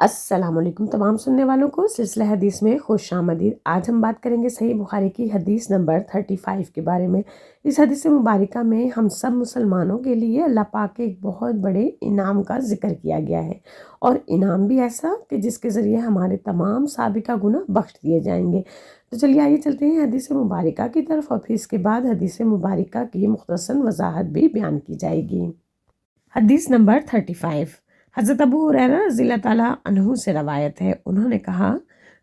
السلام علیکم تمام سننے والوں کو سلسلہ حدیث میں خوش آمدید۔ آج ہم بات کریں گے صحیح بخاری کی حدیث نمبر 35 کے بارے میں۔ اس حدیث مبارکہ میں ہم سب مسلمانوں کے لیے اللہ پاک کے ایک بہت بڑے انعام کا ذکر کیا گیا ہے، اور انعام بھی ایسا کہ جس کے ذریعے ہمارے تمام سابقہ گناہ بخش دیے جائیں گے۔ تو چلیے آئیے چلتے ہیں حدیث مبارکہ کی طرف، اور پھر اس کے بعد حدیث مبارکہ کی مختصر وضاحت بھی بیان کی جائے گی۔ حدیث نمبر 35 حضرت ابو ہریرہ رضی اللہ تعالیٰ عنہ سے روایت ہے، انہوں نے کہا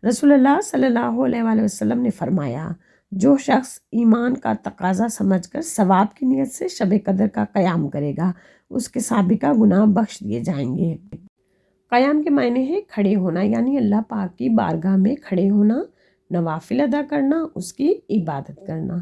رسول اللہ صلی اللہ علیہ وآلہ وسلم نے فرمایا، جو شخص ایمان کا تقاضا سمجھ کر ثواب کی نیت سے شب قدر کا قیام کرے گا، اس کے سابقہ گناہ بخش دیے جائیں گے۔ قیام کے معنی ہے کھڑے ہونا، یعنی اللہ پاک کی بارگاہ میں کھڑے ہونا، نوافل ادا کرنا، اس کی عبادت کرنا۔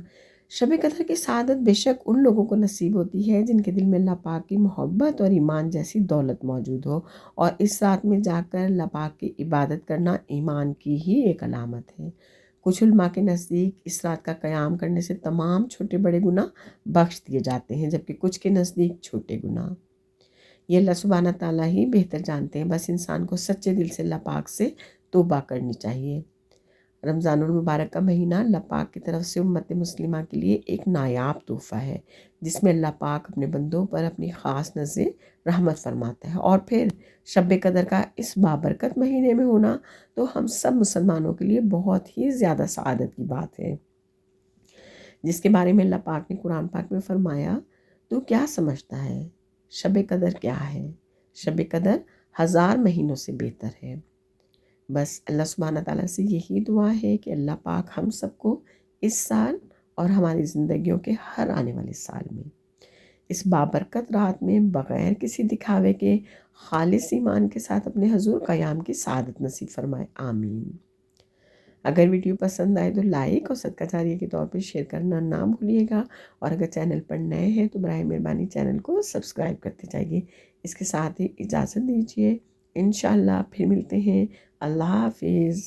شب قدر کی سعادت بے شک ان لوگوں کو نصیب ہوتی ہے جن کے دل میں اللہ پاک کی محبت اور ایمان جیسی دولت موجود ہو، اور اس رات میں جا کر اللہ پاک کی عبادت کرنا ایمان کی ہی ایک علامت ہے۔ کچھ علماء کے نزدیک اس رات کا قیام کرنے سے تمام چھوٹے بڑے گناہ بخش دیے جاتے ہیں، جبکہ کچھ کے نزدیک چھوٹے گناہ۔ یہ اللہ سبحانہ تعالیٰ ہی بہتر جانتے ہیں، بس انسان کو سچے دل سے اللہ پاک سے توبہ کرنی چاہیے۔ رمضان المبارک کا مہینہ اللہ پاک کی طرف سے امت مسلمہ کے لیے ایک نایاب تحفہ ہے، جس میں اللہ پاک اپنے بندوں پر اپنی خاص نظر رحمت فرماتا ہے، اور پھر شب قدر کا اس بابرکت مہینے میں ہونا تو ہم سب مسلمانوں کے لیے بہت ہی زیادہ سعادت کی بات ہے، جس کے بارے میں اللہ پاک نے قرآن پاک میں فرمایا، تو کیا سمجھتا ہے شب قدر کیا ہے؟ شب قدر 1000 مہینوں سے بہتر ہے۔ بس اللہ سبحانہ تعالیٰ سے یہی دعا ہے کہ اللہ پاک ہم سب کو اس سال اور ہماری زندگیوں کے ہر آنے والے سال میں اس بابرکت رات میں بغیر کسی دکھاوے کے خالص ایمان کے ساتھ اپنے حضور قیام کی سعادت نصیب فرمائے، آمین۔ اگر ویڈیو پسند آئے تو لائک اور صدقہ جاریہ کے طور پر شیئر کرنا نہ بھولیے گا، اور اگر چینل پر نئے ہیں تو برائے مہربانی چینل کو سبسکرائب کرتے جائیے۔ اس کے ساتھ ہی اجازت دیجیے، انشاءاللہ پھر ملتے ہیں۔ اللہ حافظ۔